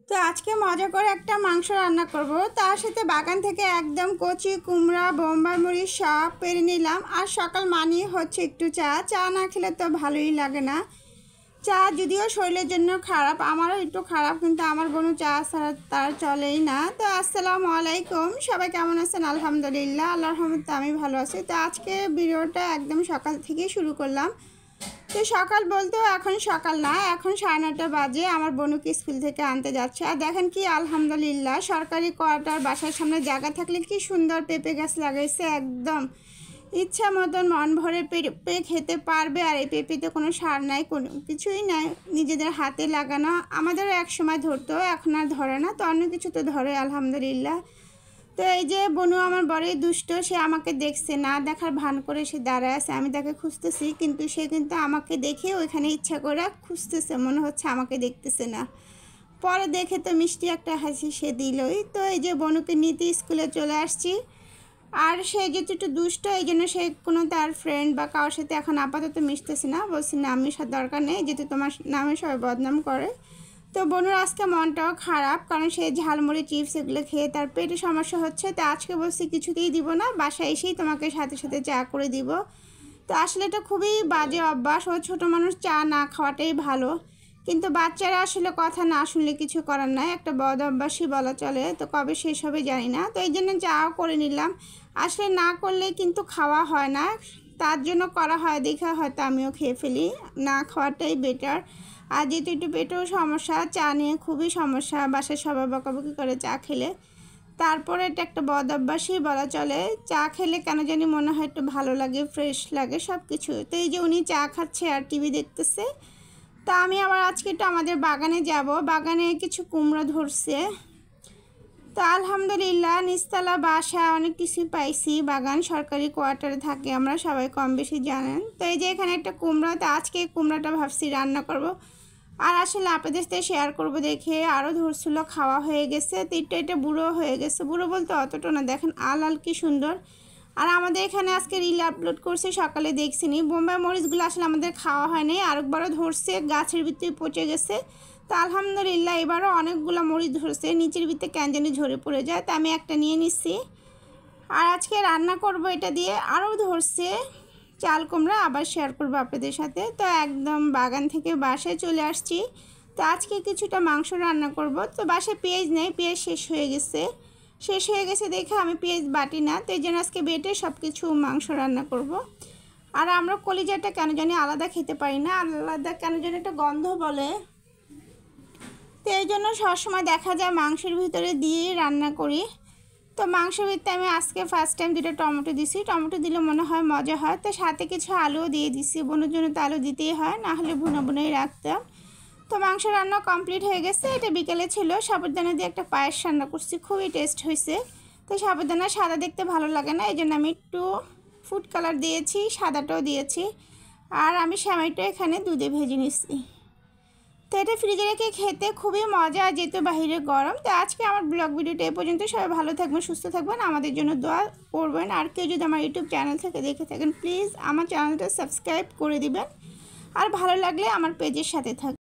তো আজকে মজা করে একটা মাংস রান্না করব। তার সাথে বাগান থেকে একদম কচি কুমড়া, বোম্বাই মরিচ সব পেরে নিলাম। আর সকাল মানেই হচ্ছে একটু চা। চা না খেলে তো ভালোই লাগে না। চা যদিও শরীরের জন্য খারাপ, আমারও একটু খারাপ, কিন্তু আমার বোনও চা ছাড়া তার চলেই না। তো আসসালামু আলাইকুম, সবাই কেমন আছেন? আলহামদুলিল্লাহ, আল্লাহর রহমতে আমি ভালো আছি। তো আজকে ভিডিওটা একদম সকাল থেকেই শুরু করলাম। তো সকাল বলতেও এখন সকাল না, এখন 9:30 বাজে। আমার বোনকে স্কুল থেকে আনতে যাচ্ছে। আর দেখেন কি আলহামদুলিল্লাহ, সরকারি কোয়ার্টার বাসার সামনে জায়গা থাকলে কি সুন্দর পেঁপে গাছ লাগাইছে। একদম ইচ্ছা মতন মন ভরে পেঁপে খেতে পারবে। আর এই পেঁপেতে কোনো সার নাই, কোনো কিছুই নাই, নিজেদের হাতে লাগানো। আমাদেরও এক সময় ধরতো, এখন আর ধরে না। তো অন্য কিছু তো ধরে আলহামদুলিল্লাহ। তো এই যে বনু আমার বড়ই দুষ্ট, সে আমাকে দেখছে না, দেখার ভান করে সে দাঁড়ায় আছে। আমি তাকে খুঁজতেছি, কিন্তু সে কিন্তু আমাকে দেখে ওইখানে ইচ্ছা করে খুঁজতেছে, মনে হচ্ছে আমাকে দেখতেছে না। পরে দেখে তো মিষ্টি একটা হাসি সে দিলই। তো এই যে বনুকে নিতে স্কুলে চলে আসছি। আর সে যেহেতু একটু দুষ্ট, এই জন্য সে কোনো তার ফ্রেন্ড বা কারোর সাথে এখন আপাতত মিশতেছে না। বলছি না, মিশার দরকার নেই, যেহেতু তোমার নামে সবাই বদনাম করে। তো বনুর আজকে মনটাও খারাপ, কারণ সে ঝালমুড়ি চিপস এগুলো খেয়ে তার পেটে সমস্যা হচ্ছে। তো আজকে বলছি কিছুতেই দিব না, বাসায় এসেই তোমাকে সাথে সাথে চা করে দিব। তো আসলে এটা খুবই বাজে অভ্যাস। ও ছোটো মানুষ, চা না খাওয়াটাই ভালো। কিন্তু বাচ্চারা আসলে কথা না শুনলে কিছু করার নাই, একটা বদ অভ্যাসই বলা চলে। তো কবে শেষ হবে জানি না। তো এই জন্য চাও করে নিলাম। আসলে না করলে কিন্তু খাওয়া হয় না, তার জন্য করা হয় দেখে হয়তো আমিও খেয়ে ফেলি। না খাওয়াটাই বেটার। আর যেহেতু একটু পেটেও সমস্যা, চা নিয়ে খুবই সমস্যা, বাসায় সবাই বকাবকি করে চা খেলে। তারপরে এটা একটা বদ অভ্যাসই বলা চলে। চা খেলে কেন জানি মনে হয় একটু ভালো লাগে, ফ্রেশ লাগে সব কিছু। তো এই যে উনি চা খাচ্ছে আর টিভি দেখতেছে। তা আমি আবার আজকে একটু আমাদের বাগানে যাব। বাগানে কিছু কুমড়ো ধরছে। তো আলহামদুলিল্লাহ, নিচতলা বাসা অনেক কিছুই পাইছি। বাগান সরকারি কোয়ার্টারে থাকে, আমরা সবাই কম বেশি জানেন। তো এই যে এখানে একটা কুমড়ো, তো আজকে কুমড়োটা ভাবছি রান্না করব। আর আসলে আপনাদের সাথে শেয়ার করব দেখে আরও ধরছিল, খাওয়া হয়ে গেছে। তো এটা বুড়ো হয়ে গেছে, বুড়ো বলতে অতটা না। দেখেন আল আল কি সুন্দর। আর আমাদের এখানে আজকে রিল আপলোড করছে, সকালে দেখছিনি। বোম্বাই মরিচগুলো আসলে আমাদের খাওয়া হয়নি, আরেকবারও ধরছে, গাছের ভিতরে পচে গেছে। তো আলহামদুলিল্লাহ এবারও অনেকগুলো মরিচ ধরছে, নিচের ভিতরে ক্যানজানি ঝরে পড়ে যায়। তো আমি একটা নিয়ে নিচ্ছি। আর আজকে রান্না করব এটা দিয়ে। আরও ধরছে চাল কুমড়া, আবার শেয়ার করবো আপনাদের সাথে। তো একদম বাগান থেকে বাসায় চলে আসছি। তো আজকে কিছুটা মাংস রান্না করব। তো বাসায় পেঁয়াজ নেই, পেঁয়াজ শেষ হয়ে গেছে দেখে আমি পেঁয়াজ বাটি না। তো এই জন্য আজকে বেটে সব কিছু মাংস রান্না করব। আর আমরা কলিজাটা কেন জানি আলাদা খেতে পারি না, আলাদা কেন জানি একটা গন্ধ বলে। তো এই জন্য সবসময় দেখা যায় মাংসের ভিতরে দিয়েই রান্না করি। তো মাংসের ভিতরে আমি আজকে ফার্স্ট টাইম 2টা টমেটো দিছি। টমেটো দিলে মনে হয় মজা হয়। তো সাথে কিছু আলুও দিয়ে দিছি, বোনের জন্য তো আলু দিতেই হয়, না হলে ভুনাই রাখতাম। তো মাংস রান্না কমপ্লিট হয়ে গেছে। এটা বিকেলে ছিল। সাবুদানা দিয়ে একটা পায়েস রান্না করছি, খুবই টেস্ট হয়েছে। তো সাবুদানা সাদা দেখতে ভালো লাগে না, এই জন্য আমি একটু ফুড কালার দিয়েছি, সাদাটাও দিয়েছি। আর আমি সেমাইটা এখানে দুধে ভেজে নিচ্ছি। তো এটা ফ্রিজে রেখে খেতে খুবই মজা, যেহেতু বাইরে গরম। তো আজকে আমার ব্লগ ভিডিওটা এ পর্যন্ত। সবাই ভালো থাকবেন, সুস্থ থাকবেন, আমাদের জন্য দোয়া করবেন। আর কেউ যদি আমার ইউটিউব চ্যানেল থেকে দেখে থাকেন, প্লিজ আমার চ্যানেলটা সাবস্ক্রাইব করে দিবেন। আর ভালো লাগলে আমার পেজের সাথে থাকবেন।